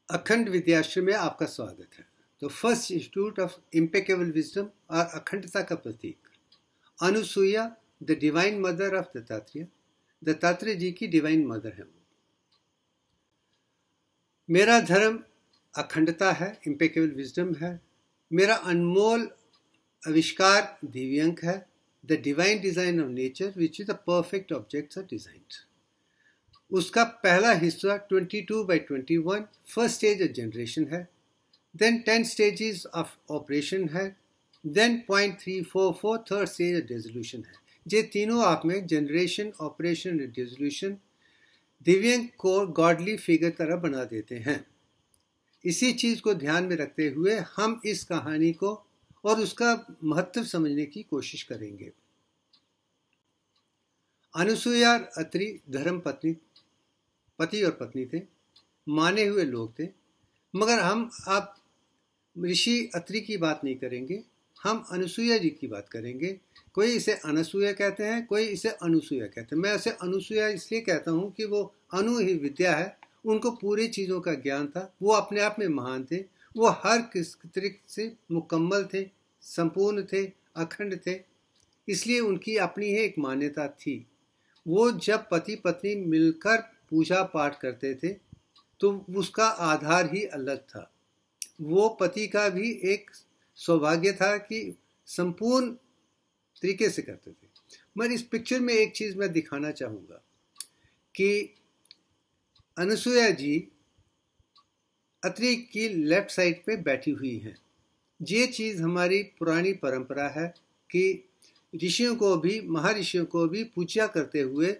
अखंड विद्याश्रम में आपका स्वागत है। तो first institute of impeccable wisdom और अखंडता का प्रतीक Anusuya, the divine mother of Dattatreya ji की डिवाइन मदर है। मेरा धर्म अखंडता है, इम्पेकेबल विजडम है। मेरा अनमोल आविष्कार दिव्यांक है, the divine design of nature which is the perfect objects of design. उसका पहला हिस्सा 22/21 फर्स्ट स्टेज ऑफ जनरेशन है, देन 10 स्टेजेस ऑफ ऑपरेशन है, then 0.344 third stage of dissolution है। ये तीनों आप में जनरेशन, ऑपरेशन और डिसोल्यूशन दिव्यांग को गॉडली फिगर तरह बना देते हैं। इसी चीज को ध्यान में रखते हुए हम इस कहानी को और उसका महत्व समझने की कोशिश करेंगे। अनुसुईया और अत्रि धर्म पति और पत्नी थे, माने हुए लोग थे। मगर हम अब ऋषि अत्रि की बात नहीं करेंगे, हम अनुसुईया जी की बात करेंगे। कोई इसे अनसुईया कहते हैं, कोई इसे अनुसुईया कहते हैं। मैं उसे अनुसुईया इसलिए कहता हूँ कि वो अनु ही विद्या है, उनको पूरी चीज़ों का ज्ञान था, वो अपने आप में महान थे, वो हर किस तरीके से मुकम्मल थे, संपूर्ण थे, अखंड थे। इसलिए उनकी अपनी ही एक मान्यता थी। वो जब पति पत्नी मिलकर पूजा पाठ करते थे तो उसका आधार ही अलग था। वो पति का भी एक सौभाग्य था कि संपूर्ण तरीके से करते थे। मगर इस पिक्चर में एक चीज़ मैं दिखाना चाहूँगा कि अनुसुईया जी अत्रि की लेफ्ट साइड पे बैठी हुई हैं। ये चीज़ हमारी पुरानी परंपरा है कि ऋषियों को भी, महर्षियों को भी पूजा करते हुए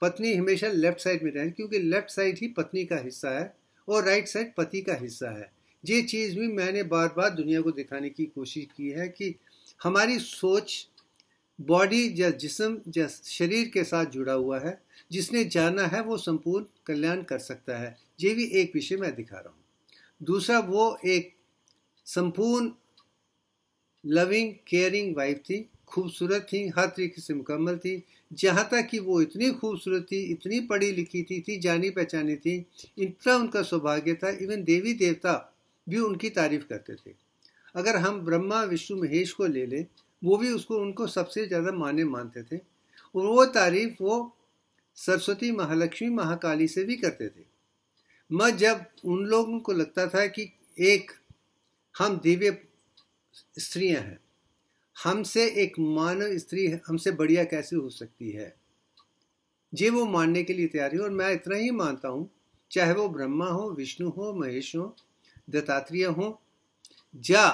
पत्नी हमेशा लेफ्ट साइड में रहे, क्योंकि लेफ्ट साइड ही पत्नी का हिस्सा है और राइट साइड पति का हिस्सा है। ये चीज़ भी मैंने बार बार दुनिया को दिखाने की कोशिश की है कि हमारी सोच बॉडी या जिस्म या शरीर के साथ जुड़ा हुआ है। जिसने जाना है वो संपूर्ण कल्याण कर सकता है। ये भी एक विषय मैं दिखा रहा हूँ। दूसरा, वो एक संपूर्ण लविंग केयरिंग वाइफ थी, खूबसूरत थी, हर तरीके से मुकम्मल थी। जहाँ तक कि वो इतनी खूबसूरत थी, इतनी पढ़ी लिखी थी, जानी पहचानी थी, इतना उनका सौभाग्य था, इवन देवी देवता भी उनकी तारीफ करते थे। अगर हम ब्रह्मा विष्णु महेश को ले लें, वो भी उनको सबसे ज़्यादा मानते थे। और वो तारीफ वो सरस्वती, महालक्ष्मी, महाकाली से भी करते थे। मगर जब उन लोगों को लगता था कि एक हम दिव्य स्त्रियां हैं, हमसे एक मानव स्त्री हमसे बढ़िया कैसे हो सकती है, ये वो मानने के लिए तैयार है। और मैं इतना ही मानता हूँ, चाहे वो ब्रह्मा हो, विष्णु हो, महेश हो, दत्तात्रेय हो, या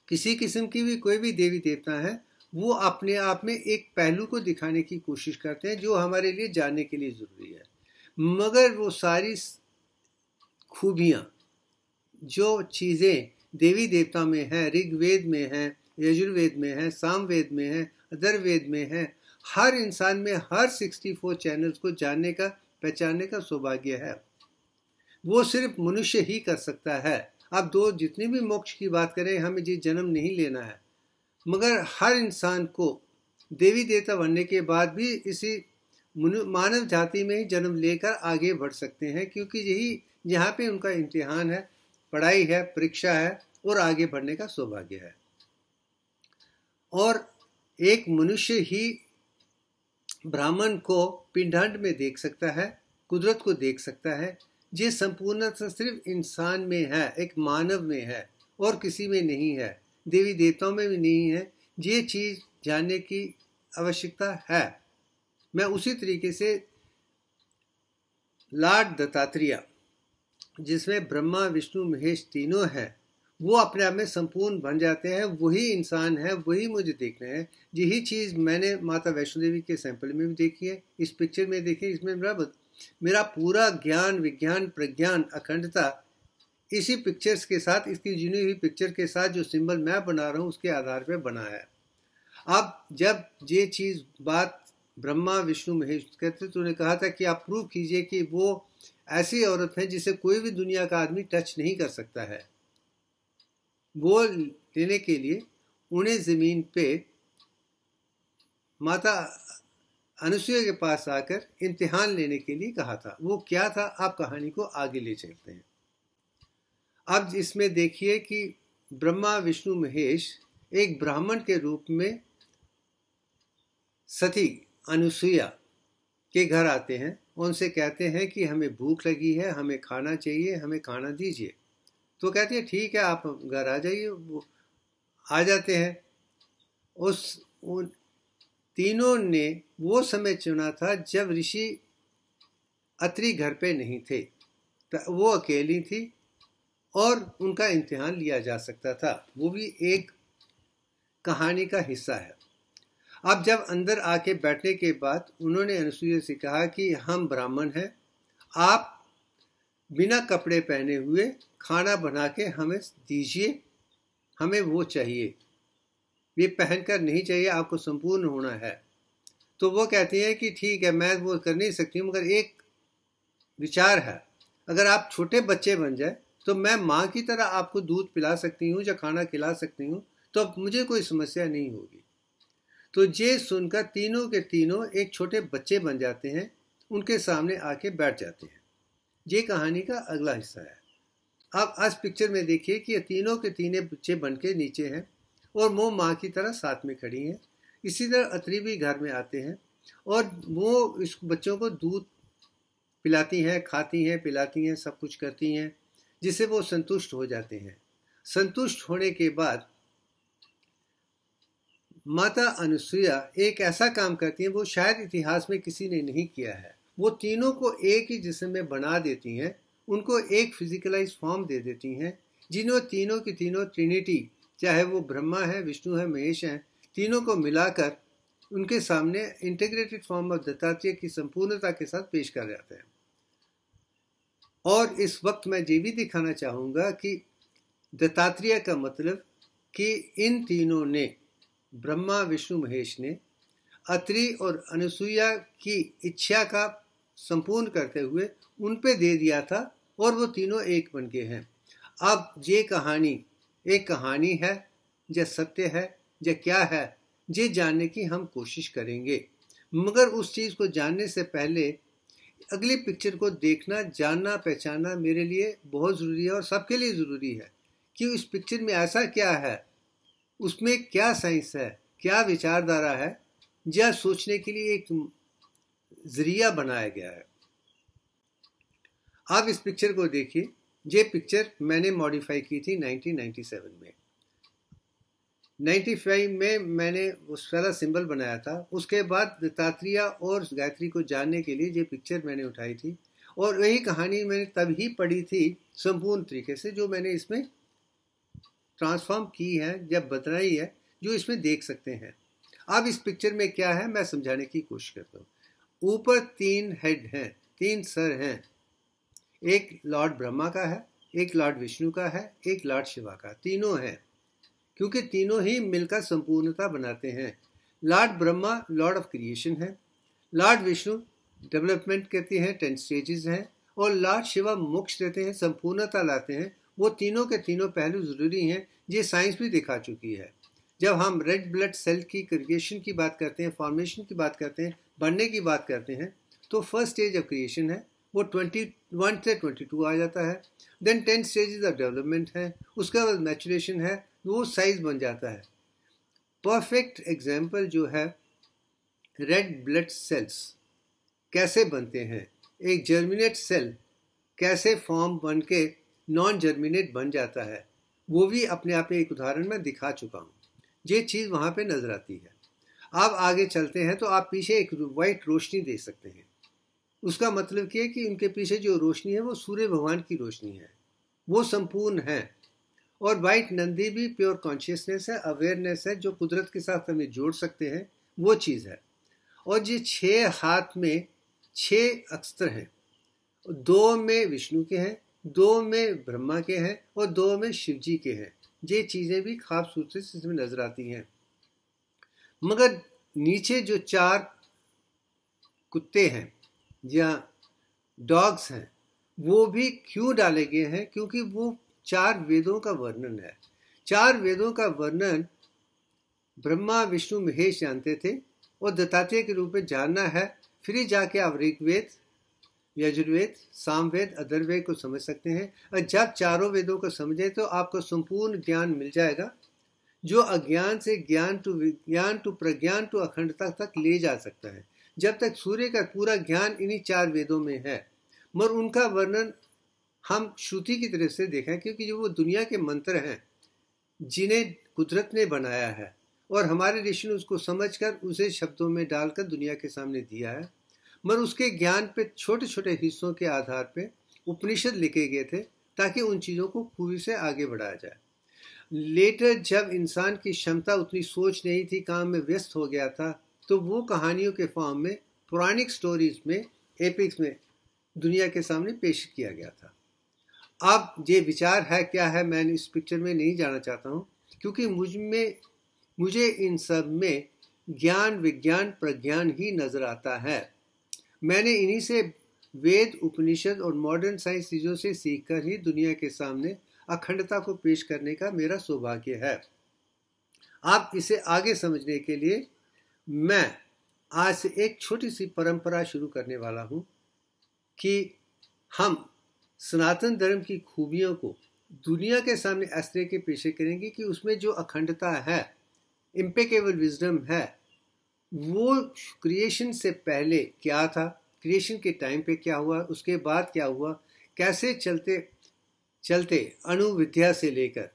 किसी किस्म की भी कोई भी देवी देवता है, वो अपने आप में एक पहलू को दिखाने की कोशिश करते हैं जो हमारे लिए जानने के लिए ज़रूरी है। मगर वो सारी खूबियाँ, जो चीज़ें देवी देवता में है, ऋग्वेद में है, यजुर्वेद में है, सामवेद में है, अथर्ववेद में है, हर इंसान में हर 64 चैनल्स को जानने का, पहचानने का सौभाग्य है। वो सिर्फ मनुष्य ही कर सकता है। अब जितनी भी मोक्ष की बात करें, हमें ये जन्म नहीं लेना है, मगर हर इंसान को देवी देवता बनने के बाद भी इसी मानव जाति में ही जन्म लेकर आगे बढ़ सकते हैं, क्योंकि यही यहाँ पे उनका इम्तिहान है, पढ़ाई है, परीक्षा है और आगे बढ़ने का सौभाग्य है। और एक मनुष्य ही ब्राह्मण को पिंडांड में देख सकता है, कुदरत को देख सकता है। ये संपूर्णता सिर्फ इंसान में है, एक मानव में है और किसी में नहीं है, देवी देवताओं में भी नहीं है। ये चीज़ जानने की आवश्यकता है। मैं उसी तरीके से लॉर्ड दत्तात्रेय, जिसमें ब्रह्मा विष्णु महेश तीनों हैं, वो अपने आप में संपूर्ण बन जाते हैं। वही इंसान है, वही मुझे देखना है। यही चीज़ मैंने माता वैष्णो देवी के सैंपल में भी देखी है, इस पिक्चर में देखी। इसमें मेरा पूरा ज्ञान, विज्ञान, प्रज्ञान, अखंडता इसी पिक्चर्स के साथ, इसकी जुनी हुई पिक्चर के साथ जो सिंबल मैं बना रहा हूँ उसके आधार पर बना है। अब जब ये चीज़ बात ब्रह्मा विष्णु महेश कहते तो उन्होंने कहा था कि आप प्रूव कीजिए कि वो ऐसी औरत है जिसे कोई भी दुनिया का आदमी टच नहीं कर सकता है। वो लेने के लिए उन्हें ज़मीन पे माता अनुसुईया के पास आकर इम्तिहान लेने के लिए कहा था। वो क्या था, आप कहानी को आगे ले चलते हैं। अब इसमें देखिए कि ब्रह्मा विष्णु महेश एक ब्राह्मण के रूप में सती अनुसुईया के घर आते हैं, उनसे कहते हैं कि हमें भूख लगी है, हमें खाना चाहिए, हमें खाना दीजिए। तो कहती है ठीक है, आप घर आ जाइए। वो आ जाते हैं। उन तीनों ने वो समय चुना था जब ऋषि अत्रि घर पे नहीं थे, तो वो अकेली थी और उनका इम्तिहान लिया जा सकता था। वो भी एक कहानी का हिस्सा है। अब जब अंदर आके बैठने के बाद उन्होंने अनुसुईया से कहा कि हम ब्राह्मण हैं, आप बिना कपड़े पहने हुए खाना बना के हमें दीजिए, हमें वो चाहिए, ये पहनकर नहीं चाहिए, आपको संपूर्ण होना है। तो वो कहती है कि ठीक है, मैं वो कर नहीं सकती हूँ, मगर एक विचार है, अगर आप छोटे बच्चे बन जाए तो मैं माँ की तरह आपको दूध पिला सकती हूँ या खाना खिला सकती हूँ, तो अब मुझे कोई समस्या नहीं होगी। तो ये सुनकर तीनों के तीनों एक छोटे बच्चे बन जाते हैं, उनके सामने आके बैठ जाते हैं। ये कहानी का अगला हिस्सा है। अब आज पिक्चर में देखिए कि ये तीनों के तीनों बच्चे बन के नीचे हैं और वो माँ की तरह साथ में खड़ी हैं। इसी तरह अत्रि भी घर में आते हैं और वो इस बच्चों को दूध पिलाती हैं, खाती हैं, पिलाती हैं, सब कुछ करती हैं, जिससे वो संतुष्ट हो जाते हैं। संतुष्ट होने के बाद माता अनुसुईया एक ऐसा काम करती हैं वो शायद इतिहास में किसी ने नहीं किया है। वो तीनों को एक ही जिस्म में बना देती हैं, उनको एक फिजिकलाइज फॉर्म दे देती हैं, जिन्हों तीनों की तीनों ट्रिनिटी, चाहे वो ब्रह्मा है, विष्णु है, महेश हैं, तीनों को मिलाकर उनके सामने इंटीग्रेटेड फॉर्म ऑफ दत्तात्रेय की संपूर्णता के साथ पेश कर जाते हैं। और इस वक्त मैं ये भी दिखाना चाहूँगा कि दत्तात्रेय का मतलब कि इन तीनों ने, ब्रह्मा विष्णु महेश ने अत्रि और अनुसुईया की इच्छा का संपूर्ण करते हुए उन पे दे दिया था और वो तीनों एक बन गए हैं। अब ये कहानी एक कहानी है, या सत्य है, या क्या है, ये जानने की हम कोशिश करेंगे। मगर उस चीज़ को जानने से पहले अगली पिक्चर को देखना, जानना, पहचानना मेरे लिए बहुत ज़रूरी है और सबके लिए ज़रूरी है कि उस पिक्चर में ऐसा क्या है, उसमें क्या साइंस है, क्या विचारधारा है, या सोचने के लिए एक जरिया बनाया गया है। आप इस पिक्चर को देखिए। ये पिक्चर मैंने मॉडिफाई की थी 1997 में। 95 में मैंने उस वाला सिंबल बनाया था। उसके बाद दत्तात्रेय और गायत्री को जानने के लिए ये पिक्चर मैंने उठाई थी और वही कहानी मैंने तभी पढ़ी थी संपूर्ण तरीके से, जो मैंने इसमें ट्रांसफॉर्म की है या बदलाई है, जो इसमें देख सकते हैं। अब इस पिक्चर में क्या है मैं समझाने की कोशिश करता हूँ। ऊपर 3 हेड हैं, 3 सर हैं। एक लॉर्ड ब्रह्मा का है, एक लॉर्ड विष्णु का है, एक लॉर्ड शिवा का। तीनों हैं क्योंकि तीनों ही मिलकर संपूर्णता बनाते हैं। Lord Brahma Lord of creation है, लॉर्ड विष्णु डेवलपमेंट कहते हैं, 10 स्टेजेस हैं, और लॉर्ड शिवा मोक्ष देते हैं, संपूर्णता लाते हैं। वो तीनों के तीनों पहलू जरूरी हैं, ये साइंस भी दिखा चुकी है। जब हम रेड ब्लड सेल की क्रिएशन की बात करते हैं, फॉर्मेशन की बात करते हैं, बढ़ने की बात करते हैं, तो फर्स्ट स्टेज ऑफ क्रिएशन है, वो 21 से 22 आ जाता है। देन 10 स्टेजेस ऑफ डेवलपमेंट है, उसके बाद मैचुरेशन है, वो साइज बन जाता है। परफेक्ट एग्जाम्पल जो है रेड ब्लड सेल्स कैसे बनते हैं, एक जर्मिनेट सेल कैसे फॉर्म बन के नॉन जर्मिनेट बन जाता है, वो भी अपने आप में एक उदाहरण में दिखा चुका हूँ। ये चीज़ वहाँ पे नजर आती है। अब आगे चलते हैं तो आप पीछे एक वाइट रोशनी देख सकते हैं। उसका मतलब क्या है कि उनके पीछे जो रोशनी है वो सूर्य भगवान की रोशनी है, वो संपूर्ण है। और वाइट नंदी भी प्योर कॉन्शियसनेस है, अवेयरनेस है, जो कुदरत के साथ हमें जोड़ सकते हैं, वो चीज़ है। और ये 6 हाथ में 6 अस्त्र हैं, 2 में विष्णु के हैं, 2 में ब्रह्मा के हैं और 2 में शिव जी के हैं। ये चीज़ें भी खूबसूरती से इसमें नजर आती हैं। मगर नीचे जो 4 कुत्ते हैं या डॉग्स हैं, वो भी क्यों डाले गए हैं? क्योंकि वो 4 वेदों का वर्णन है। 4 वेदों का वर्णन ब्रह्मा विष्णु महेश जानते थे और दत्तात्रेय के रूप में जानना है। फिर ही जाके आप ऋग्वेद, यजुर्वेद, सामवेद, अथर्ववेद को समझ सकते हैं। और जब चारों वेदों को समझे तो आपको संपूर्ण ज्ञान मिल जाएगा, जो अज्ञान से ज्ञान टू विज्ञान टू प्रज्ञान टू अखंडता तक ले जा सकता है। जब तक सूर्य का पूरा ज्ञान इन्हीं 4 वेदों में है, मगर उनका वर्णन हम श्रुति की तरफ से देखा, क्योंकि जो वो दुनिया के मंत्र हैं जिन्हें कुदरत ने बनाया है और हमारे ऋषि ने उसको समझकर उसे शब्दों में डालकर दुनिया के सामने दिया है, मगर उसके ज्ञान पे छोटे छोटे हिस्सों के आधार पे उपनिषद लिखे गए थे ताकि उन चीज़ों को खूबी से आगे बढ़ाया जाए। लेटर जब इंसान की क्षमता उतनी सोच नहीं थी, काम में व्यस्त हो गया था, तो वो कहानियों के फॉर्म में पौराणिक स्टोरीज में, एपिक्स में दुनिया के सामने पेश किया गया था। अब ये विचार है क्या है, मैं इस पिक्चर में नहीं जाना चाहता हूँ, क्योंकि मुझे इन सब में ज्ञान, विज्ञान, प्रज्ञान ही नजर आता है। मैंने इन्हीं से वेद, उपनिषद और मॉडर्न साइंस चीज़ों से सीखकर ही दुनिया के सामने अखंडता को पेश करने का मेरा सौभाग्य है। आप इसे आगे समझने के लिए मैं आज से एक छोटी सी परंपरा शुरू करने वाला हूँ कि हम सनातन धर्म की खूबियों को दुनिया के सामने इस तरह के पेश करेंगे कि उसमें जो अखंडता है, इम्पेकेबल विजडम है, वो क्रिएशन से पहले क्या था, क्रिएशन के टाइम पे क्या हुआ, उसके बाद क्या हुआ, कैसे चलते चलते अणु विद्या से लेकर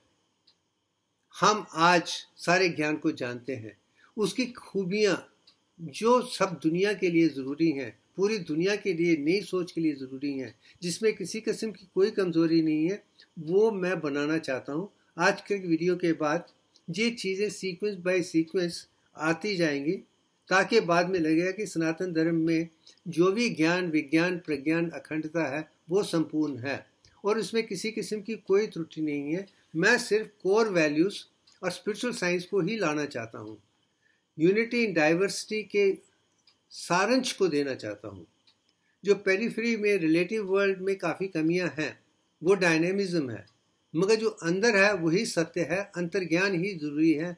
हम आज सारे ज्ञान को जानते हैं, उसकी खूबियाँ जो सब दुनिया के लिए ज़रूरी हैं, पूरी दुनिया के लिए नई सोच के लिए ज़रूरी हैं, जिसमें किसी किस्म की कोई कमज़ोरी नहीं है, वो मैं बनाना चाहता हूँ। आज के वीडियो के बाद ये चीज़ें सीक्वेंस बाय सीक्वेंस आती जाएंगी, ताकि बाद में लगेगा कि सनातन धर्म में जो भी ज्ञान, विज्ञान, प्रज्ञान, अखंडता है वो संपूर्ण है और इसमें किसी किस्म की कोई त्रुटि नहीं है। मैं सिर्फ कोर वैल्यूज़ और स्पिरिचुअल साइंस को ही लाना चाहता हूँ, यूनिटी इन डाइवर्सिटी के सारांश को देना चाहता हूँ। जो पेरिफेरी में, रिलेटिव वर्ल्ड में काफ़ी कमियाँ हैं, वो डायनेमिज्म है, मगर जो अंदर है वही सत्य है, अंतर्ज्ञान ही ज़रूरी है,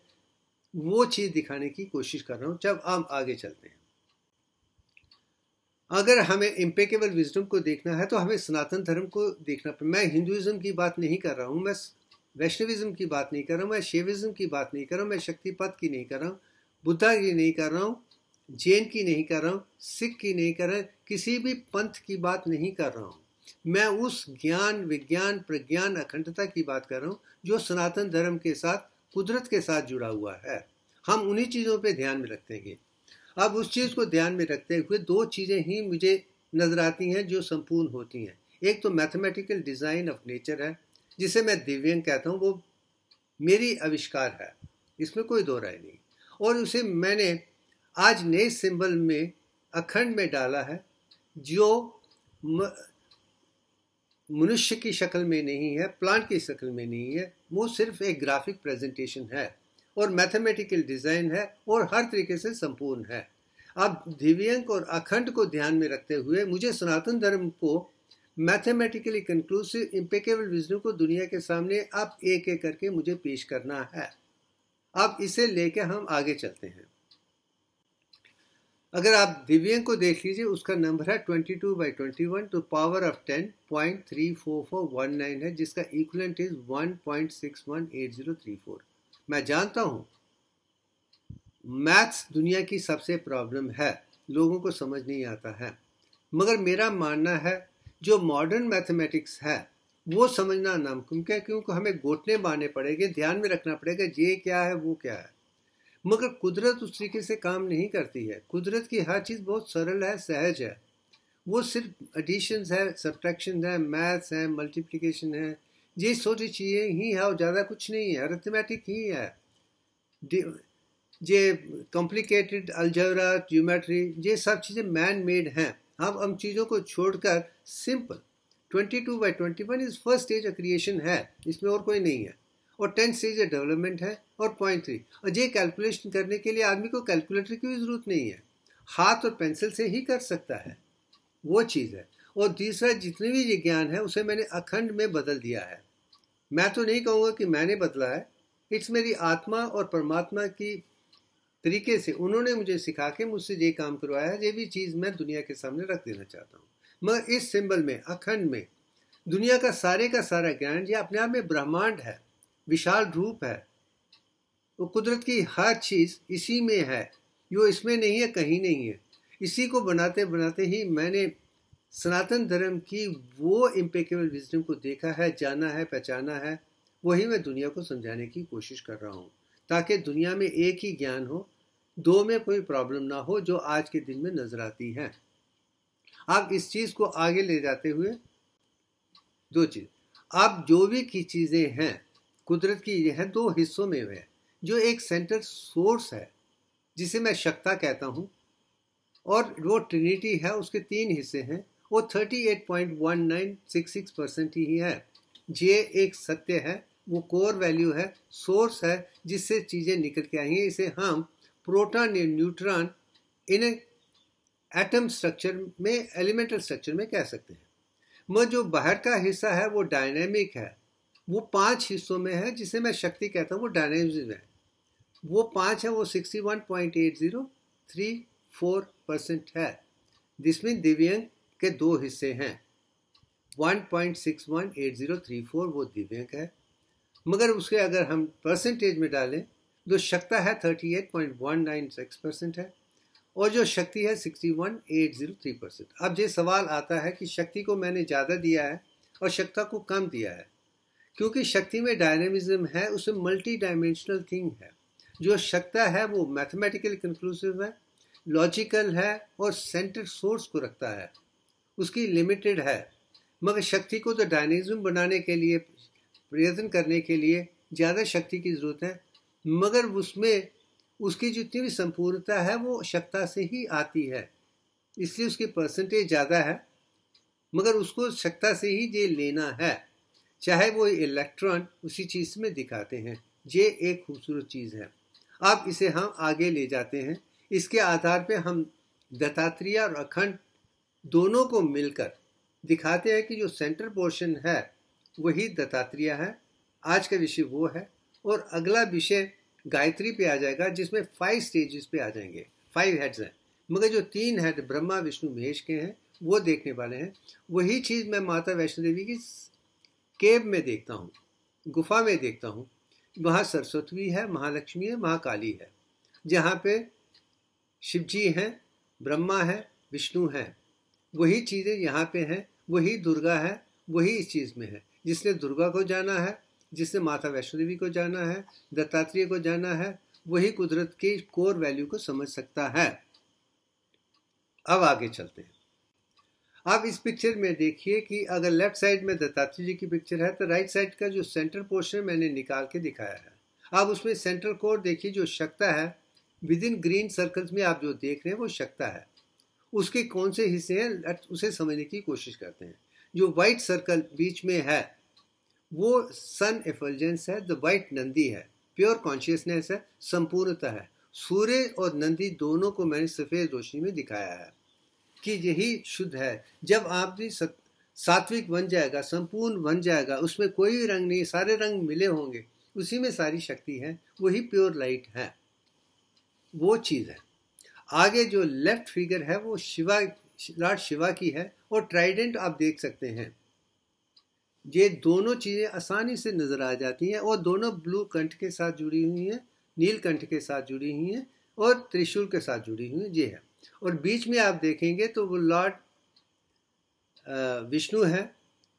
वो चीज़ दिखाने की कोशिश कर रहा हूँ। जब हम आगे चलते हैं, अगर हमें इम्पेकेबल विजडम को देखना है तो हमें सनातन धर्म को देखना पड़ेगा। मैं हिंदुइज्म की बात नहीं कर रहा हूँ, मैं वैष्णविज्म की बात नहीं कर रहा हूँ, मैं शैविज्म की बात नहीं कर रहा हूँ, मैं शक्तिपथ की नहीं कर रहा हूँ, बुद्धा की नहीं कर रहा हूँ, जैन की नहीं कर रहा हूँ, सिख की नहीं कर रहा हूँ, किसी भी पंथ की बात नहीं कर रहा हूँ। मैं उस ज्ञान, विज्ञान, प्रज्ञान, अखंडता की बात कर रहा हूँ जो सनातन धर्म के साथ, कुदरत के साथ जुड़ा हुआ है। हम उन्हीं चीज़ों पे ध्यान में रखते हैं। अब उस चीज़ को ध्यान में रखते हुए 2 चीज़ें ही मुझे नज़र आती हैं जो संपूर्ण होती हैं। एक तो मैथमेटिकल डिज़ाइन ऑफ नेचर है, जिसे मैं दिव्यांग कहता हूँ, वो मेरी आविष्कार है, इसमें कोई दो राय नहीं। और उसे मैंने आज नए सिंबल में, अखंड में डाला है, जो मनुष्य की शक्ल में नहीं है, प्लांट की शक्ल में नहीं है, वो सिर्फ एक ग्राफिक प्रेजेंटेशन है और मैथमेटिकल डिज़ाइन है और हर तरीके से संपूर्ण है। अब दिव्यांग और अखंड को ध्यान में रखते हुए मुझे सनातन धर्म को मैथमेटिकली कंक्लूसिव, इम्पेकेबल विजडम को दुनिया के सामने अब एक एक करके मुझे पेश करना है। अब इसे लेकर हम आगे चलते हैं। अगर आप दिव्यांग को देख लीजिए, उसका नंबर है 22/21 to power of 10.34419 है, जिसका इक्विवेलेंट इज 1.618034। मैं जानता हूँ मैथ्स दुनिया की सबसे प्रॉब्लम है, लोगों को समझ नहीं आता है, मगर मेरा मानना है जो मॉडर्न मैथमेटिक्स है वो समझना नामुमकिन है, क्योंकि हमें घोटने मारने पड़ेंगे, ध्यान में रखना पड़ेगा ये क्या है वो क्या है। मगर कुदरत उस तरीके से काम नहीं करती है। कुदरत की हर चीज़ बहुत सरल है, सहज है। वो सिर्फ एडिशंस है, सब्ट्रैक्शन है, मैथ्स है, मल्टीप्लिकेशन है, ये छोटी चीज़ें ही है और ज़्यादा कुछ नहीं है। अरिथमेटिक ही है, ये कॉम्प्लिकेटेड अलजेब्रा, ज्योमेट्री, ये सब चीज़ें मैन मेड हैं। हम चीज़ों को छोड़कर simple 22/21 is first stage of creation है, इसमें और कोई नहीं है। और 10th स्टेज ऑफ डेवलपमेंट है और 0.3। और ये कैलकुलेशन करने के लिए आदमी को कैलकुलेटर की भी ज़रूरत नहीं है, हाथ और पेंसिल से ही कर सकता है, वो चीज़ है। और दूसरा, जितने भी ये ज्ञान है उसे मैंने अखंड में बदल दिया है। मैं तो नहीं कहूँगा कि मैंने बदला है, इट्स मेरी आत्मा और परमात्मा की तरीके से उन्होंने मुझे सिखा के मुझसे ये काम करवाया है। ये भी चीज़ मैं दुनिया के सामने रख देना चाहता हूँ। मगर इस सिंबल में, अखंड में, दुनिया का सारा ज्ञान ये अपने आप में ब्रह्मांड है, विशाल रूप है। वो कुदरत की हर चीज इसी में है, जो इसमें नहीं है कहीं नहीं है। इसी को बनाते बनाते ही मैंने सनातन धर्म की वो इम्पेकेबल विजडम को देखा है, जाना है, पहचाना है। वही मैं दुनिया को समझाने की कोशिश कर रहा हूँ, ताकि दुनिया में एक ही ज्ञान हो, दो में कोई प्रॉब्लम ना हो, जो आज के दिन में नजर आती है। आप इस चीज को आगे ले जाते हुए दो चीज, आप जो भी की चीजें हैं कुदरत की, ये है दो हिस्सों में है। जो एक सेंट्रल सोर्स है जिसे मैं शक्ता कहता हूं, और वो ट्रिनिटी है, उसके तीन हिस्से हैं। वो 38.1966% ही है। जे एक सत्य है, वो कोर वैल्यू है, सोर्स है जिससे चीजें निकल के आई हैं। इसे हम प्रोटॉन या न्यूट्रॉन इन एटम स्ट्रक्चर में, एलिमेंटल स्ट्रक्चर में कह सकते हैं। मगर जो बाहर का हिस्सा है वो डायनेमिक है, वो 5 हिस्सों में है, जिसे मैं शक्ति कहता हूँ। वो डायनेमिज्म है, वो 5 है, वो 61.8034% है, जिसमें दिव्यांग के 2 हिस्से हैं। 1.618034 वो दिव्यांग है, मगर उसके अगर हम परसेंटेज में डालें तो शक्ता है 38.196% है, और जो शक्ति है 61.803%। अब ये सवाल आता है कि शक्ति को मैंने ज़्यादा दिया है और शक्ता को कम दिया है, क्योंकि शक्ति में डायनेमिज्म है, उसमें मल्टी डायमेंशनल थिंग है। जो शक्ता है वो मैथमेटिकली कंक्लूसिव है, लॉजिकल है, और सेंटर सोर्स को रखता है, उसकी लिमिटेड है। मगर शक्ति को तो डायनेमिज्म बनाने के लिए, प्रयत्न करने के लिए ज़्यादा शक्ति की ज़रूरत है, मगर उसमें उसकी जितनी भी संपूर्णता है वो शक्ता से ही आती है, इसलिए उसकी परसेंटेज ज़्यादा है। मगर उसको शक्ता से ही ये लेना है, चाहे वो इलेक्ट्रॉन उसी चीज़ में दिखाते हैं। ये एक खूबसूरत चीज़ है। अब इसे हम आगे ले जाते हैं। इसके आधार पे हम दत्तात्रेय और अखंड दोनों को मिलकर दिखाते हैं कि जो सेंटर पोर्शन है वही दत्तात्रेय है। आज का विषय वो है, और अगला विषय गायत्री पे आ जाएगा, जिसमें 5 स्टेजेस पे आ जाएंगे। 5 हेड्स हैं, मगर जो 3 हेड ब्रह्मा विष्णु महेश के हैं वो देखने वाले हैं। वही चीज़ मैं माता वैष्णो देवी की केव में देखता हूँ, गुफा में देखता हूँ। वहाँ सरस्वती है, महालक्ष्मी है, महाकाली है, जहाँ पे शिव जी हैं, ब्रह्मा है, विष्णु है। वही चीज़ें यहाँ पे हैं, वही दुर्गा है, वही इस चीज़ में है। जिसने दुर्गा को जाना है, जिसने माता वैष्णो देवी को जाना है, दत्तात्रेय को जाना है, वही कुदरत की कोर वैल्यू को समझ सकता है। अब आगे चलते हैं। अब इस पिक्चर में देखिए कि अगर लेफ्ट साइड में दत्तात्रेय जी की पिक्चर है, तो राइट साइड का जो सेंटर पोर्शन मैंने निकाल के दिखाया है। अब उसमें सेंट्रल कोर देखिए, जो शक्ता है, विद इन ग्रीन सर्कल्स में आप जो देख रहे हैं वो शक्ता है। उसके कौन से हिस्से हैं उसे समझने की कोशिश करते हैं। जो व्हाइट सर्कल बीच में है वो सन एफल्जेंस है, द व्हाइट नंदी है, प्योर कॉन्शियसनेस है, संपूर्णता है। सूर्य और नंदी दोनों को मैंने सफ़ेद रोशनी में दिखाया है कि यही शुद्ध है। जब आप भी सात्विक बन जाएगा, संपूर्ण बन जाएगा, उसमें कोई रंग नहीं, सारे रंग मिले होंगे, उसी में सारी शक्ति है, वही प्योर लाइट है, वो चीज़ है। आगे जो लेफ्ट फिगर है वो शिवा, लॉर्ड शिवा की है, और ट्राइडेंट आप देख सकते हैं। ये दोनों चीज़ें आसानी से नज़र आ जाती हैं, और दोनों ब्लू कंठ के साथ जुड़ी हुई हैं, नील कंठ के साथ जुड़ी हुई हैं, और त्रिशूल के साथ जुड़ी हुई हैं। ये है, और बीच में आप देखेंगे तो वो लॉर्ड विष्णु है,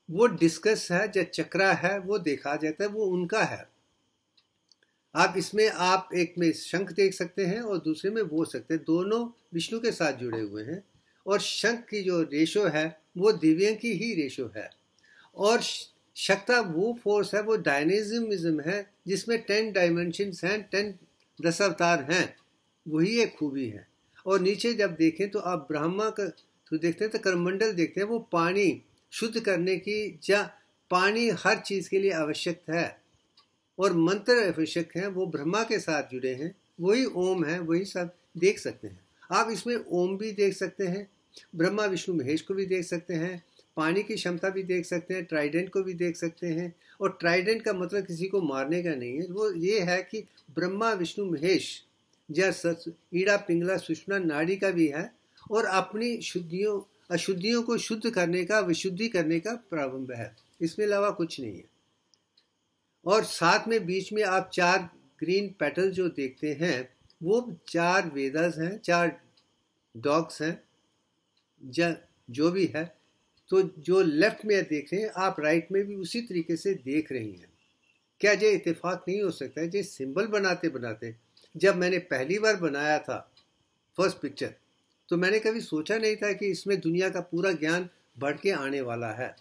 वो डिस्कस है, जो चक्रा है वो देखा जाता है, वो उनका है। आप इसमें आप एक में शंख देख सकते हैं और दूसरे में वो सकते हैं, दोनों विष्णु के साथ जुड़े हुए हैं। और शंख की जो रेशो है वो दिव्यांग की ही रेशो है, और शक्ता वो फोर्स है, वो डायनेमिज्म है, जिसमें 10 डायमेंशंस हैं, 10 अवतार हैं, वही एक खूबी है। और नीचे जब देखें तो आप ब्रह्मा का तो देखते हैं, तो करमंडल देखते हैं, वो पानी शुद्ध करने की, या पानी हर चीज़ के लिए आवश्यक है, और मंत्र आवश्यक हैं, वो ब्रह्मा के साथ जुड़े हैं, वही ओम है, वही सब देख सकते हैं। आप इसमें ओम भी देख सकते हैं, ब्रह्मा विष्णु महेश को भी देख सकते हैं, पानी की क्षमता भी देख सकते हैं, ट्राइडेंट को भी देख सकते हैं। और ट्राइडेंट का मतलब किसी को मारने का नहीं है, वो ये है कि ब्रह्मा विष्णु महेश, या ईड़ा पिंगला सुषुम्ना नाड़ी का भी है, और अपनी शुद्धियों, अशुद्धियों को शुद्ध करने का, विशुद्धि करने का प्रारंभ है, इसमें अलावा कुछ नहीं है। और साथ में बीच में आप 4 ग्रीन पेटल जो देखते हैं वो 4 वेदास हैं, 4 डॉग्स हैं, जो भी है। तो जो लेफ्ट में देख रहे हैं आप राइट में भी उसी तरीके से देख रही हैं। क्या ये इत्तेफाक नहीं हो सकता है? ये सिंबल बनाते बनाते जब मैंने पहली बार बनाया था फर्स्ट पिक्चर, तो मैंने कभी सोचा नहीं था कि इसमें दुनिया का पूरा ज्ञान बढ़ के आने वाला है,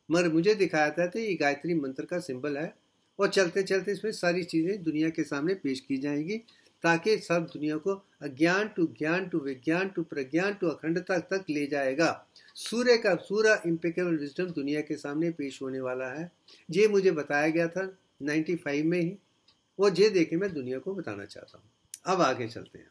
मगर मुझे दिखाया था कि ये गायत्री मंत्र का सिंबल है और चलते चलते इसमें सारी चीज़ें दुनिया के सामने पेश की जाएंगी ताकि सब दुनिया को अज्ञान टू ज्ञान टू विज्ञान टू प्रज्ञान टू अखंडता तक ले जाएगा। सूर्य का पूरा इम्पेकेबल विजडम दुनिया के सामने पेश होने वाला है। ये मुझे बताया गया था 95 में ही, और ये देखे मैं दुनिया को बताना चाहता हूँ। अब आगे चलते हैं।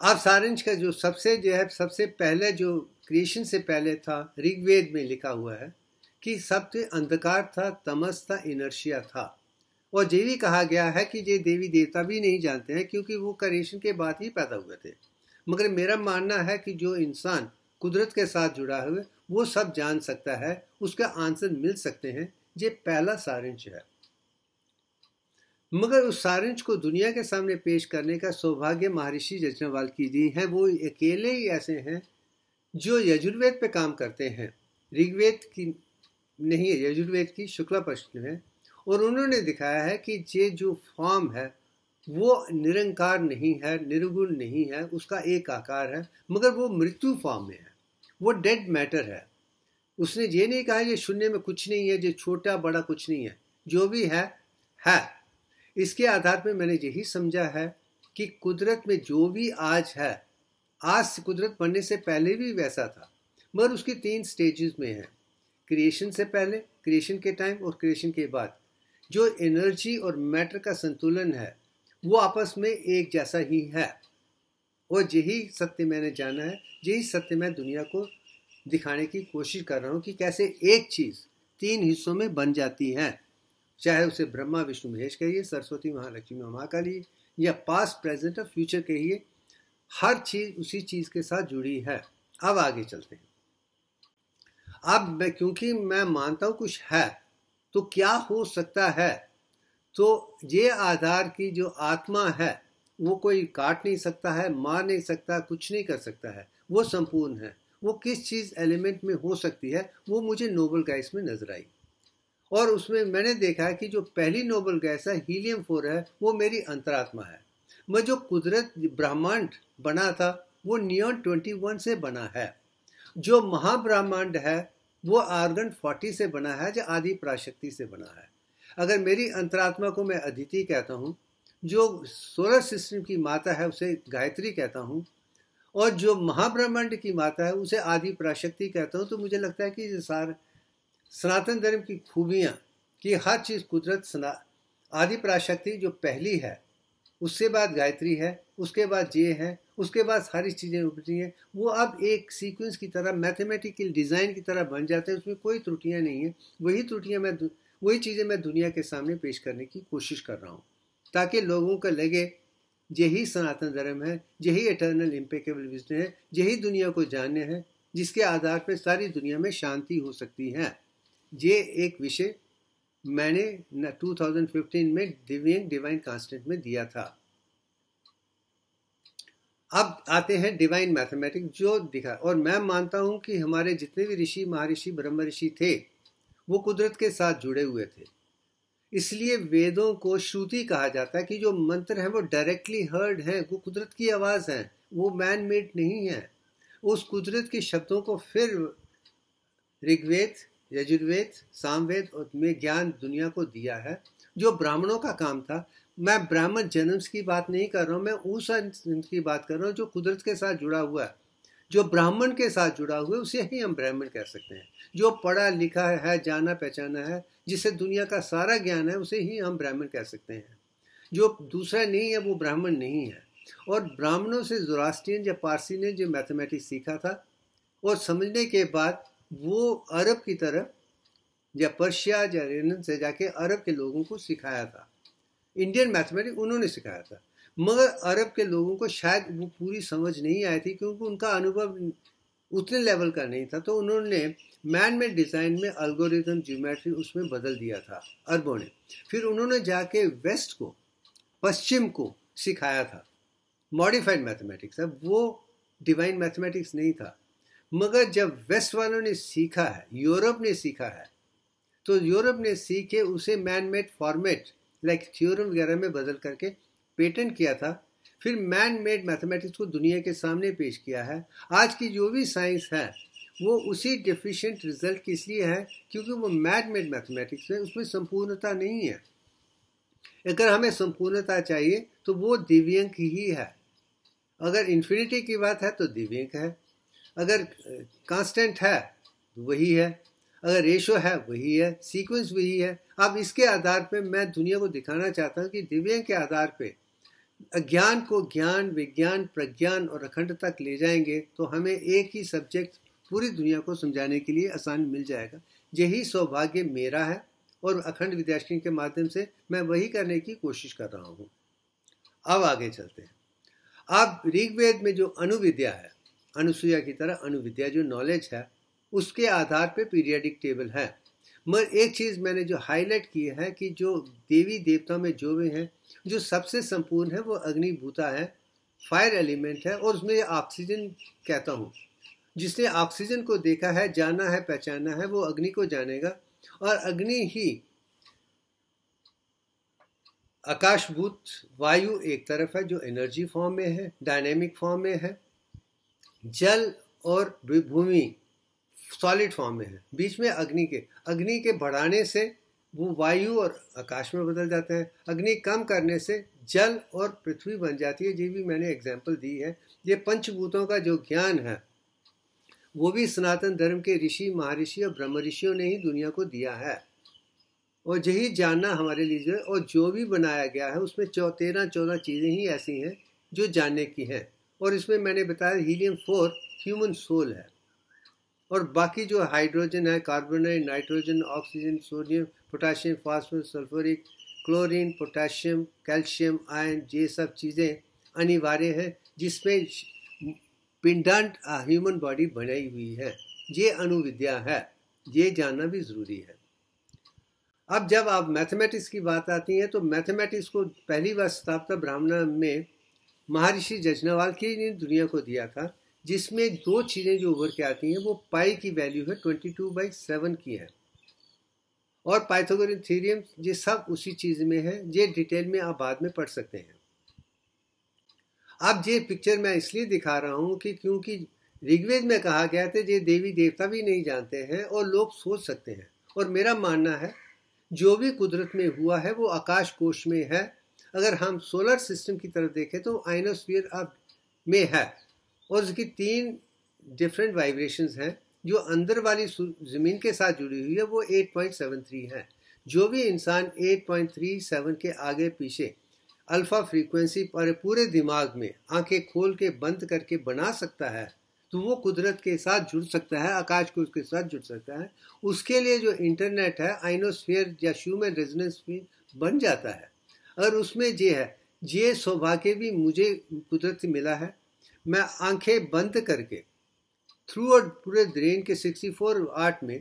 अब सारंश का जो सबसे पहले जो क्रिएशन से पहले था, ऋग्वेद में लिखा हुआ है कि सबसे अंधकार था, तमस था, इनर्शिया था। और ये भी कहा गया है कि ये देवी देवता भी नहीं जानते हैं क्योंकि वो क्रिएशन के बाद ही पैदा हुए थे। मगर मेरा मानना है कि जो इंसान कुदरत के साथ जुड़ा हुआ है वो सब जान सकता है, उसका आंसर मिल सकते हैं। ये पहला सारंश है। मगर उस सारंश को दुनिया के सामने पेश करने का सौभाग्य महर्षि यज्ञवल्क्य की दी है। वो अकेले ही ऐसे हैं जो यजुर्वेद पे काम करते हैं, ऋग्वेद की नहीं है, यजुर्वेद की शुक्ला पक्ष में है। और उन्होंने दिखाया है कि ये जो फॉर्म है वो निरंकार नहीं है, निर्गुण नहीं है, उसका एक आकार है, मगर वो मृत्यु फॉर्म में है, वो डेड मैटर है। उसने ये नहीं कहा ये शून्य में कुछ नहीं है, ये छोटा बड़ा कुछ नहीं है, जो भी है। इसके आधार पर मैंने यही समझा है कि कुदरत में जो भी आज है, आज कुदरत बनने से पहले भी वैसा था, मगर उसकी 3 स्टेजेस में है। क्रिएशन से पहले, क्रिएशन के टाइम और क्रिएशन के बाद। जो एनर्जी और मैटर का संतुलन है वो आपस में एक जैसा ही है। और यही सत्य मैंने जाना है, यही सत्य मैं दुनिया को दिखाने की कोशिश कर रहा हूँ कि कैसे एक चीज़ 3 हिस्सों में बन जाती है, चाहे उसे ब्रह्मा विष्णु महेश कहिए, सरस्वती महालक्ष्मी महाकाली, या पास्ट प्रेजेंट और फ्यूचर कहिए, हर चीज़ उसी चीज़ के साथ जुड़ी है। अब आगे चलते हैं। अब क्योंकि मैं मानता हूँ कुछ है तो क्या हो सकता है, तो ये आधार की जो आत्मा है वो कोई काट नहीं सकता है, मार नहीं सकता, कुछ नहीं कर सकता है, वो संपूर्ण है। वो किस चीज़ एलिमेंट में हो सकती है वो मुझे नोबल गैस में नजर आई। और उसमें मैंने देखा कि जो पहली नोबल गैस है हीलियम 4 है, वो मेरी अंतरात्मा है। मैं जो कुदरत ब्रह्मांड बना था वो नियॉन 21 से बना है। जो महाब्रह्मांड है वो आर्गन 40 से बना है, जो आदि पराशक्ति से बना है। अगर मेरी अंतरात्मा को मैं अदिति कहता हूँ, जो सोलर सिस्टम की माता है उसे गायत्री कहता हूँ, और जो महाब्रह्मांड की माता है उसे आदि पराशक्ति कहता हूँ, तो मुझे लगता है कि सनातन धर्म की खूबियाँ कि हर चीज़ कुदरत आदि पराशक्ति जो पहली है, उसके बाद गायत्री है, उसके बाद ये है, उसके बाद सारी चीज़ें उपजी हैं, वो अब एक सीक्वेंस की तरह, मैथमेटिकल डिज़ाइन की तरह बन जाते हैं। उसमें कोई त्रुटियाँ नहीं है। वही चीज़ें मैं दुनिया के सामने पेश करने की कोशिश कर रहा हूँ ताकि लोगों को लगे यही सनातन धर्म है, यही इटर्नल इम्पेकेबल विजडम है, यही दुनिया को जानने हैं, जिसके आधार पर सारी दुनिया में शांति हो सकती है। ये एक विषय मैंने 2015 में डिवाइन कांस्टेंट में दिया था। अब आते हैं डिवाइन मैथमेटिक्स जो दिखा, और मैं मानता हूं कि हमारे जितने भी ऋषि, महर्षि, ब्रह्म ऋषि थे वो कुदरत के साथ जुड़े हुए थे। इसलिए वेदों को श्रुति कहा जाता है कि जो मंत्र है वो डायरेक्टली हर्ड है, वो कुदरत की आवाज़ है, वो मैन मेड नहीं है। उस कुदरत के शब्दों को फिर ऋग्वेद, यजुर्वेद, सामवेद और में ज्ञान दुनिया को दिया है, जो ब्राह्मणों का काम था। मैं ब्राह्मण जन्म की बात नहीं कर रहा हूँ, मैं उस की बात कर रहा हूँ जो कुदरत के साथ जुड़ा हुआ है, जो ब्राह्मण के साथ जुड़ा हुआ है, उसे ही हम ब्राह्मण कह सकते हैं। जो पढ़ा लिखा है, जाना पहचाना है, जिसे दुनिया का सारा ज्ञान है, उसे ही हम ब्राह्मण कह सकते हैं। जो दूसरा नहीं है वो ब्राह्मण नहीं है। और ब्राह्मणों से ज़ोरास्ट्रियन या पारसी ने जो मैथमेटिक्स सीखा था और समझने के बाद वो अरब की तरफ या पर्शिया या रेनन से जाके अरब के लोगों को सिखाया था। इंडियन मैथमेटिक्स उन्होंने सिखाया था, मगर अरब के लोगों को शायद वो पूरी समझ नहीं आई थी क्योंकि उनका अनुभव उतने लेवल का नहीं था, तो उन्होंने मैन मेड डिज़ाइन में अल्गोरिथम, ज्योमेट्री उसमें बदल दिया था अरबों ने। फिर उन्होंने जाके वेस्ट को, पश्चिम को सिखाया था मॉडिफाइड मैथमेटिक्स। अब वो डिवाइन मैथमेटिक्स नहीं था, मगर जब वेस्ट वालों ने सीखा है, यूरोप ने सीखा है, तो यूरोप ने सीख के उसे man made format like theorem वगैरह में बदल करके पेटेंट किया था। फिर मैन मेड मैथमेटिक्स को दुनिया के सामने पेश किया है। आज की जो भी साइंस है वो उसी डिफिशिएंट रिजल्ट की इसलिए है क्योंकि वो मैन मेड मैथमेटिक्स है, उसमें संपूर्णता नहीं है। अगर हमें संपूर्णता चाहिए तो वो दिव्यांक ही है। अगर इन्फिनिटी की बात है तो दिव्यांक है, अगर कांस्टेंट है वही है, अगर रेशो है वही है, सीक्वेंस वही है। अब इसके आधार पे मैं दुनिया को दिखाना चाहता हूँ कि दिव्यांक के आधार पे अज्ञान को ज्ञान, विज्ञान, प्रज्ञान और अखंड तक ले जाएंगे तो हमें एक ही सब्जेक्ट पूरी दुनिया को समझाने के लिए आसान मिल जाएगा। यही सौभाग्य मेरा है और अखंड विद्याश्री के माध्यम से मैं वही करने की कोशिश कर रहा हूँ। अब आगे चलते हैं। अब ऋग्वेद में जो अनुविद्या है, अनुसुईया की तरह अनुविद्या जो नॉलेज है, उसके आधार पे पीरियडिक टेबल है। मगर एक चीज़ मैंने जो हाईलाइट की है कि जो देवी देवता में जो भी हैं, जो सबसे संपूर्ण है वो अग्निभूता है, फायर एलिमेंट है, और उसमें ऑक्सीजन कहता हूँ। जिसने ऑक्सीजन को देखा है, जाना है, पहचाना है, वो अग्नि को जानेगा। और अग्नि ही आकाशभूत वायु एक तरफ है जो एनर्जी फॉर्म में है, डायनेमिक फॉर्म में है, जल और भूमि सॉलिड फॉर्म में है, बीच में अग्नि के बढ़ाने से वो वायु और आकाश में बदल जाता है, अग्नि कम करने से जल और पृथ्वी बन जाती है। ये भी मैंने एग्जाम्पल दी है। ये पंचभूतों का जो ज्ञान है वो भी सनातन धर्म के ऋषि, महर्षि और ब्रह्म ऋषियों ने ही दुनिया को दिया है, और यही जानना हमारे लिए। और जो भी बनाया गया है उसमें 13-14 चीज़ें ही ऐसी हैं जो जानने की हैं, और इसमें मैंने बताया हीलियम 4 ह्यूमन सोल है, और बाकी जो हाइड्रोजन है, कार्बन है, nitrogen, oxygen, sodium, potassium, phosphorus, sulphuric, chlorine, potassium, calcium, iron, ये सब चीज़ें अनिवार्य है जिसमें पिंडांड ह्यूमन बॉडी बनाई हुई है। ये अनुविद्या है, ये जानना भी ज़रूरी है। अब जब आप मैथमेटिक्स की बात आती है तो मैथमेटिक्स को पहली बार स्थापना ब्राह्मण में महर्षि यज्ञवल्क्य की ने दुनिया को दिया था, जिसमें दो चीज़ें जो उभर के आती हैं वो पाई की वैल्यू है 22/7 की है, और पाइथागोरस थ्योरम, ये सब उसी चीज़ में है। ये डिटेल में आप बाद में पढ़ सकते हैं। अब ये पिक्चर मैं इसलिए दिखा रहा हूँ कि क्योंकि ऋग्वेद में कहा गया था ये देवी देवता भी नहीं जानते हैं और लोग सोच सकते हैं, और मेरा मानना है जो भी कुदरत में हुआ है वो आकाश कोश में है। अगर हम सोलर सिस्टम की तरफ देखें तो आइनोस्फीयर में है, और उसकी 3 डिफरेंट वाइब्रेशंस हैं। जो अंदर वाली ज़मीन के साथ जुड़ी हुई है वो 8.73 है। जो भी इंसान 8.37 के आगे पीछे अल्फा फ्रीक्वेंसी पर पूरे दिमाग में आंखें खोल के बंद करके बना सकता है तो वो कुदरत के साथ जुड़ सकता है, आकाश को उसके साथ जुड़ सकता है। उसके लिए जो इंटरनेट है, आइनोस्फीयर या ह्यूमन रेजोनेंस बन जाता है। और उसमें ये सौभाग्य भी मुझे कुदरत से मिला है। मैं आंखें बंद करके थ्रू आउट पूरे ब्रेन के 64 आर्ट में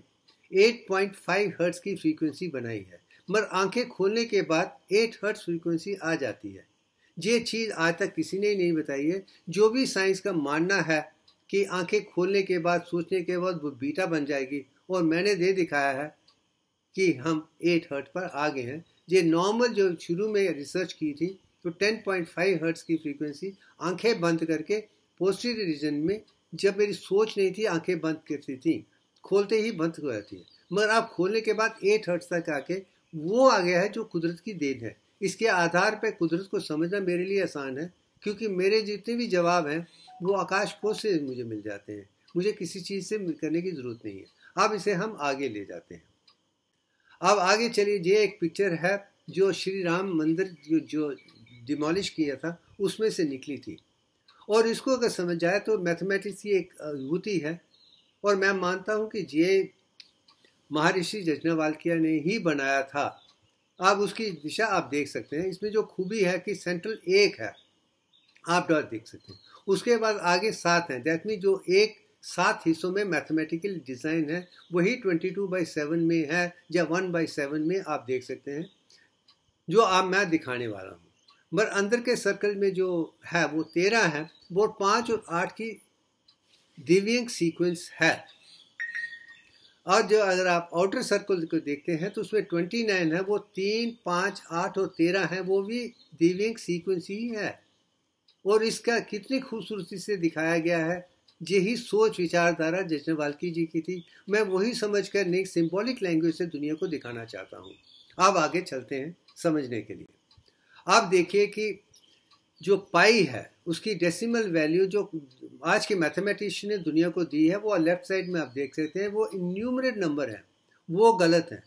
8.5 हर्ट्ज की फ्रीक्वेंसी बनाई है, मगर आंखें खोलने के बाद 8 हर्ट्ज फ्रीक्वेंसी आ जाती है। ये चीज़ आज तक किसी ने नहीं बताई है। जो भी साइंस का मानना है कि आंखें खोलने के बाद, सोचने के बाद वो बीटा बन जाएगी, और मैंने दे दिखाया है कि हम 8 हर्ट्ज पर आ गए हैं। ये नॉर्मल जो शुरू में रिसर्च की थी तो 10.5 हर्ट्ज की फ्रीक्वेंसी आंखें बंद करके पोस्टीरियर रीजन में, जब मेरी सोच नहीं थी आंखें बंद करती थी, खोलते ही बंद हो जाती है। मगर आप खोलने के बाद 8 हर्ट्ज तक आके वो आ गया है जो कुदरत की देन है। इसके आधार पर कुदरत को समझना मेरे लिए आसान है, क्योंकि मेरे जितने भी जवाब हैं वो आकाश कोश से मुझे मिल जाते हैं। मुझे किसी चीज़ से करने की ज़रूरत नहीं है। अब इसे हम आगे ले जाते हैं। अब आगे चलिए, ये एक पिक्चर है जो श्री राम मंदिर जो डिमोलिश किया था उसमें से निकली थी, और इसको अगर समझ जाए तो मैथमेटिक्स की एक अनुभूति है, और मैं मानता हूँ कि ये महर्षि यज्ञवल्क्य ने ही बनाया था। आप उसकी दिशा आप देख सकते हैं। इसमें जो खूबी है कि सेंट्रल 1 है, आप डॉट देख सकते हैं। उसके बाद आगे 7 हैं, दैट मीन जो एक 7 हिस्सों में मैथमेटिकल डिज़ाइन है, वही 22/7 में है या 1/7 में आप देख सकते हैं, जो आप मैं दिखाने वाला हूँ। मगर अंदर के सर्कल में जो है वो 13 है, वो 5 और 8 की दिव्यांग सीक्वेंस है। और जो अगर आप आउटर सर्कल को देखते हैं तो उसमें 29 है, वो 3, 5, 8 और 13 है, वो भी दिव्यांग सीक्वेंस ही है। और इसका कितनी खूबसूरती से दिखाया गया है, यही सोच विचारधारा जयस्वाल जी की थी। मैं वही समझकर एक सिंबॉलिक लैंग्वेज से दुनिया को दिखाना चाहता हूँ। अब आगे चलते हैं समझने के लिए। आप देखिए कि जो पाई है उसकी डेसिमल वैल्यू जो आज के मैथमेटिशियन ने दुनिया को दी है, वो लेफ्ट साइड में आप देख सकते हैं, वो इन्यूमरेट नंबर है, वो गलत है।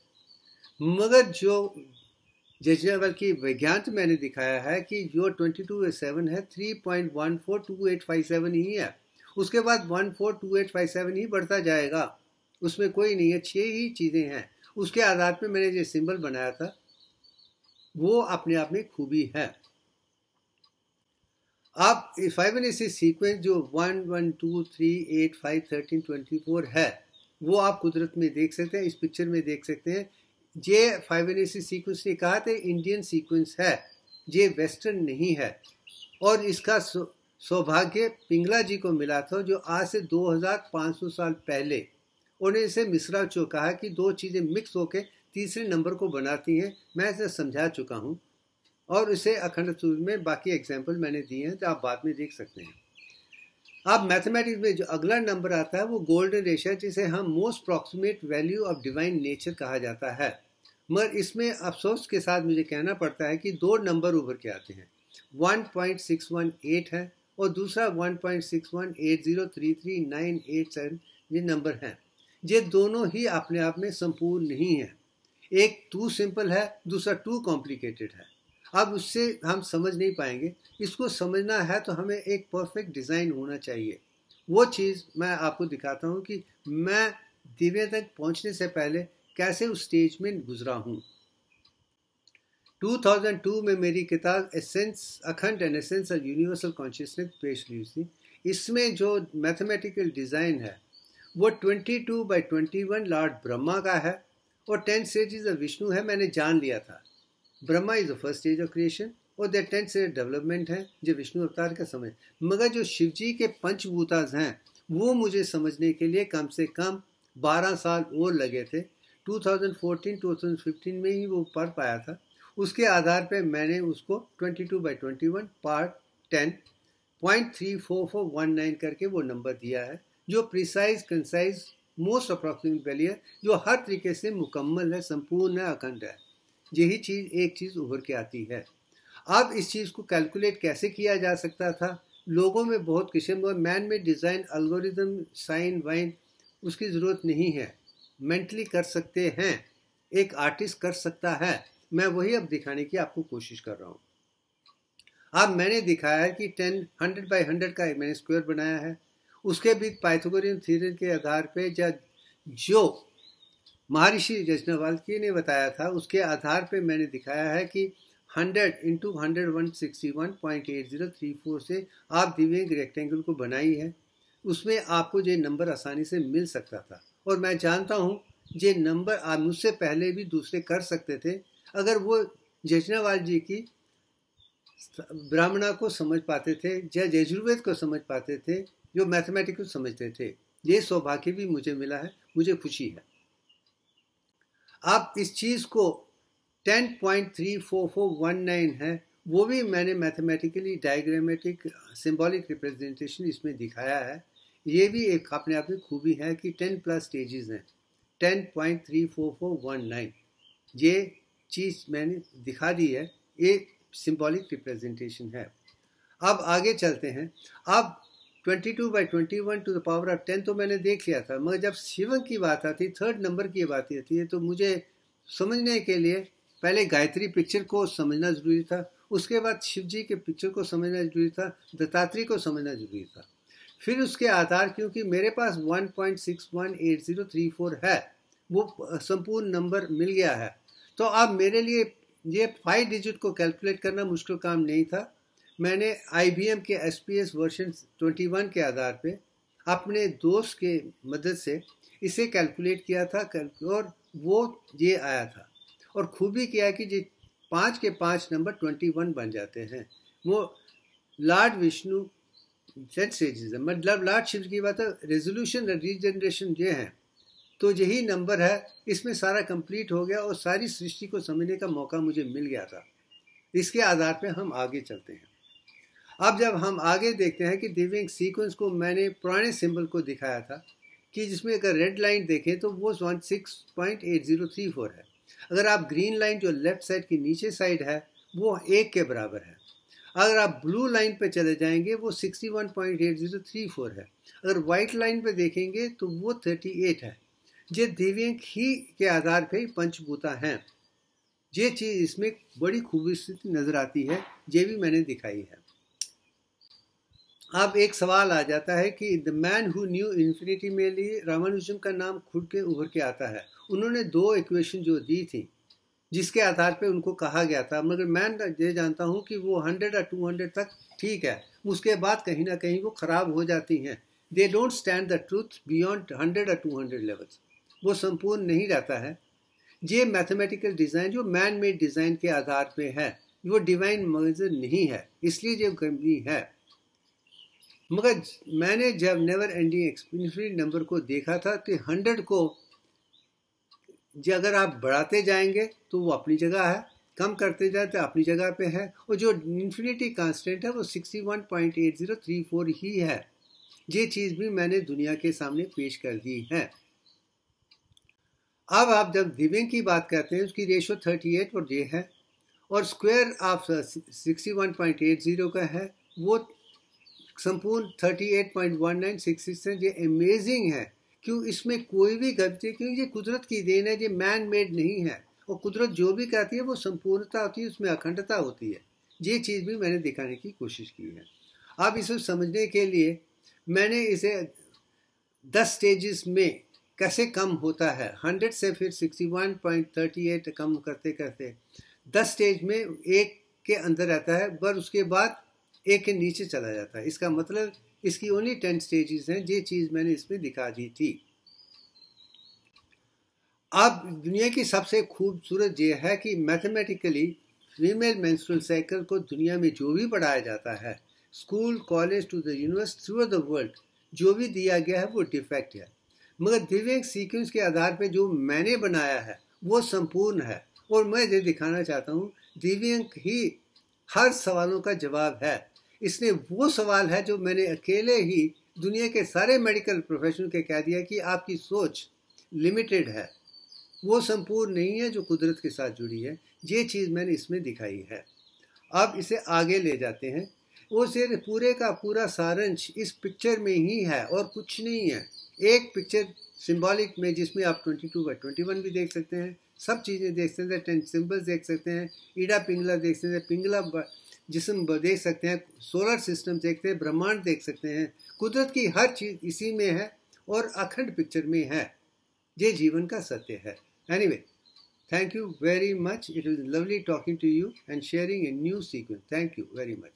मगर जो जयस्वाल की वैज्ञानिक मैंने दिखाया है कि जो 22/7 है 3.142857 ही है, उसके बाद 142857 ही बढ़ता जाएगा, उसमें कोई नहीं है, 6 ही चीज़ें हैं। उसके आधार पर मैंने जो सिंबल बनाया था वो अपने आप में खूबी है। आप फिबोनाची सीक्वेंस जो 1, 1, 2, 3, 8, 5, 13, 24 है, वो आप कुदरत में देख सकते हैं, इस पिक्चर में देख सकते हैं। ये फिबोनाची सीक्वेंस ने कहा था इंडियन सीक्वेंस है, ये वेस्टर्न नहीं है। और इसका सौभाग्य पिंगला जी को मिला था, जो आज से 2500 साल पहले उन्हें इसे मिश्रा चो कहा कि दो चीज़ें मिक्स होकर तीसरे नंबर को बनाती हैं। मैं इसे समझा चुका हूँ और इसे अखंड सूत्र में बाकी एग्जाम्पल मैंने दिए हैं, तो आप बाद में देख सकते हैं। अब मैथमेटिक्स में जो अगला नंबर आता है वो गोल्डन रेशियो, जिसे हम most approximate value of divine nature कहा जाता है। मगर इसमें अफसोस के साथ मुझे कहना पड़ता है कि 2 नंबर उभर के आते हैं, 1.618 है और दूसरा 1.6180339887 ये नंबर हैं। ये दोनों ही अपने आप में संपूर्ण नहीं है, एक टू सिंपल है, दूसरा टू कॉम्प्लिकेटेड है। अब उससे हम समझ नहीं पाएंगे। इसको समझना है तो हमें एक परफेक्ट डिज़ाइन होना चाहिए। वो चीज़ मैं आपको दिखाता हूँ कि मैं दिव्य तक पहुँचने से पहले कैसे उस स्टेज में गुजरा हूँ। 2002 में मेरी किताब एसेंस अखंड and essence of universal consciousness पेश हुई थी। इसमें जो मैथमेटिकल डिज़ाइन है वो 22/21 लॉर्ड ब्रह्मा का है और 10 स्टेजेस ऑफ विष्णु है। मैंने जान लिया था Brahma is the first stage of creation और द 10 स्टेज डेवलपमेंट है जो विष्णु अवतार का समय। मगर जो शिव जी के पंचभूताज हैं वो मुझे समझने के लिए कम से कम 12 साल और लगे थे। 2014-2015 में ही वो पढ़ पाया था। उसके आधार पर मैंने उसको 22/21 पार्ट 10.34419 करके वो नंबर दिया है, जो precise concise most approximate value है, जो हर तरीके से मुकम्मल है, संपूर्ण है, अखंड है। यही चीज़ एक चीज़ उभर के आती है। अब इस चीज़ को कैलकुलेट कैसे किया जा सकता था? लोगों में बहुत किस्म मैन में डिज़ाइन एल्गोरिदम साइन वाइन उसकी ज़रूरत नहीं है, मेंटली कर सकते हैं, एक आर्टिस्ट कर सकता है। मैं वही अब दिखाने की आपको कोशिश कर रहा हूँ। अब मैंने दिखाया है कि 100/100 का मैंने स्क्वायर बनाया है। उसके भी पाइथागोरियन थ्योरम के आधार पे जो महर्षि यज्ञवल्क्य ने बताया था उसके आधार पे मैंने दिखाया है कि 100 × 100 161.8034 से आप दिव्यांग रेक्टेंगल को बनाई है। उसमें आपको ये नंबर आसानी से मिल सकता था और मैं जानता हूँ ये नंबर आप मुझसे पहले भी दूसरे कर सकते थे अगर वो यज्ञवल्क्य जी की ब्राह्मणा को समझ पाते थे या यजुर्वेद को समझ पाते थे, जो मैथमेटिक्स को समझते थे। ये सौभाग्य भी मुझे मिला है, मुझे खुशी है। आप इस चीज़ को 10.34419 है, वो भी मैंने मैथमेटिकली डायग्रामेटिक सिंबॉलिक रिप्रेजेंटेशन इसमें दिखाया है। ये भी एक अपने आप में खूबी है कि 10+ स्टेजेस हैं, 10.34419 ये चीज़ मैंने दिखा दी है, ये सिंबॉलिक रिप्रेजेंटेशन है। अब आगे चलते हैं। अब 22/21 टू द पावर ऑफ 10 तो मैंने देख लिया था, मगर जब शिव की बात आती, थर्ड नंबर की बात आती है, तो मुझे समझने के लिए पहले गायत्री पिक्चर को समझना जरूरी था, उसके बाद शिव जी के पिक्चर को समझना जरूरी था, दत्तात्रेय को समझना जरूरी था। फिर उसके आधार, क्योंकि मेरे पास 1.618034 है, वो संपूर्ण नंबर मिल गया है, तो अब मेरे लिए ये 5 डिजिट को कैलकुलेट करना मुश्किल काम नहीं था। मैंने IBM के SPS वर्जन 21 के आधार पे अपने दोस्त के मदद से इसे कैलकुलेट किया था और वो ये आया था। और खूबी क्या कि जो 5 के 5 नंबर 21 बन जाते हैं। वो लॉर्ड विष्णु सेट स्टेजेस है, मतलब लॉर्ड शिव की बात है। रेजोल्यूशन रीजनरेशन ये है, तो यही नंबर है, इसमें सारा कंप्लीट हो गया और सारी सृष्टि को समझने का मौका मुझे मिल गया था। इसके आधार पे हम आगे चलते हैं। अब जब हम आगे देखते हैं कि दिव्यांग सीक्वेंस को मैंने पुराने सिंबल को दिखाया था कि जिसमें अगर रेड लाइन देखें तो वो 16.8034 है। अगर आप ग्रीन लाइन जो लेफ्ट साइड की नीचे साइड है वो 1 के बराबर है। अगर आप ब्लू लाइन पे चले जाएंगे वो 61.8034 है। अगर वाइट लाइन पे देखेंगे तो वो 38 है। ये दिव्यांग ही के आधार पे पंचभूता हैं। ये चीज़ इसमें बड़ी खूबसूरती नज़र आती है, ये भी मैंने दिखाई है। अब एक सवाल आ जाता है कि the man who knew infinity में लिए रामानुजम का नाम खुद के उभर के आता है। उन्होंने 2 इक्वेशन जो दी थी जिसके आधार पे उनको कहा गया था, मगर मैं ये जानता हूँ कि वो 100 या 200 तक ठीक है, उसके बाद कहीं ना कहीं वो ख़राब हो जाती हैं। They don't stand the truth beyond 100 या 200 लेवल्स, वो संपूर्ण नहीं रहता है। ये मैथमेटिकल डिज़ाइन जो मैन मेड डिज़ाइन के आधार पे है, वो डिवाइन मर्जर नहीं है, इसलिए जो कमी है। मगर मैंने जब नेवर एंडिंग इन्फिनिट नंबर को देखा था तो 100 को अगर आप बढ़ाते जाएंगे तो वो अपनी जगह है, कम करते जाए तो अपनी जगह पे है, और जो इन्फिनिटी कांस्टेंट है वो 61.8034 ही है। ये चीज़ भी मैंने दुनिया के सामने पेश कर दी है। अब आप जब दिव्यांग की बात करते हैं उसकी रेशो 38 और ये है, और स्क्वायर ऑफ 61.80 का है वो संपूर्ण 38.1966 है। ये अमेजिंग है, क्यों इसमें कोई भी गलती, क्योंकि ये कुदरत की देन है, ये मैन मेड नहीं है। और कुदरत जो भी करती है वो संपूर्णता होती है, उसमें अखंडता होती है। ये चीज़ भी मैंने दिखाने की कोशिश की है। अब इसे समझने के लिए मैंने इसे 10 स्टेजेस में कैसे कम होता है, 100 से फिर 61.38 कम करते करते 10 स्टेज में 1 के अंदर रहता है, पर उसके बाद 1 के नीचे चला जाता है। इसका मतलब इसकी ओनली 10 स्टेजेस हैं। ये चीज़ मैंने इसमें दिखा दी थी। अब दुनिया की सबसे खूबसूरत ये है कि मैथमेटिकली फीमेल मेंस्ट्रुअल साइकिल को दुनिया में जो भी पढ़ाया जाता है, school college to the university through the world, जो भी दिया गया है वो डिफेक्ट है। मगर दिव्यांग सीक्वेंस के आधार पे जो मैंने बनाया है वो संपूर्ण है। और मैं ये दिखाना चाहता हूँ दिव्यांग ही हर सवालों का जवाब है। इसने वो सवाल है जो मैंने अकेले ही दुनिया के सारे मेडिकल प्रोफेशनल के कह दिया कि आपकी सोच लिमिटेड है, वो संपूर्ण नहीं है जो कुदरत के साथ जुड़ी है। ये चीज़ मैंने इसमें दिखाई है। अब इसे आगे ले जाते हैं। वो सिर्फ पूरे का पूरा सारांश इस पिक्चर में ही है और कुछ नहीं है। एक पिक्चर सिंबॉलिक में जिसमें आप 22/21 भी देख सकते हैं, सब चीज़ें देख सकते हैं, 10 सिंबल्स देख सकते हैं, ईडा पिंगला देख सकते हैं, पिंगला जिस्म देख सकते हैं, सोलर सिस्टम देखते हैं, ब्रह्मांड देख सकते हैं। कुदरत की हर चीज़ इसी में है और अखंड पिक्चर में है। ये जीवन का सत्य है। Anyway, thank you very much. It was lovely talking to you and sharing a new sequence. Thank you very much.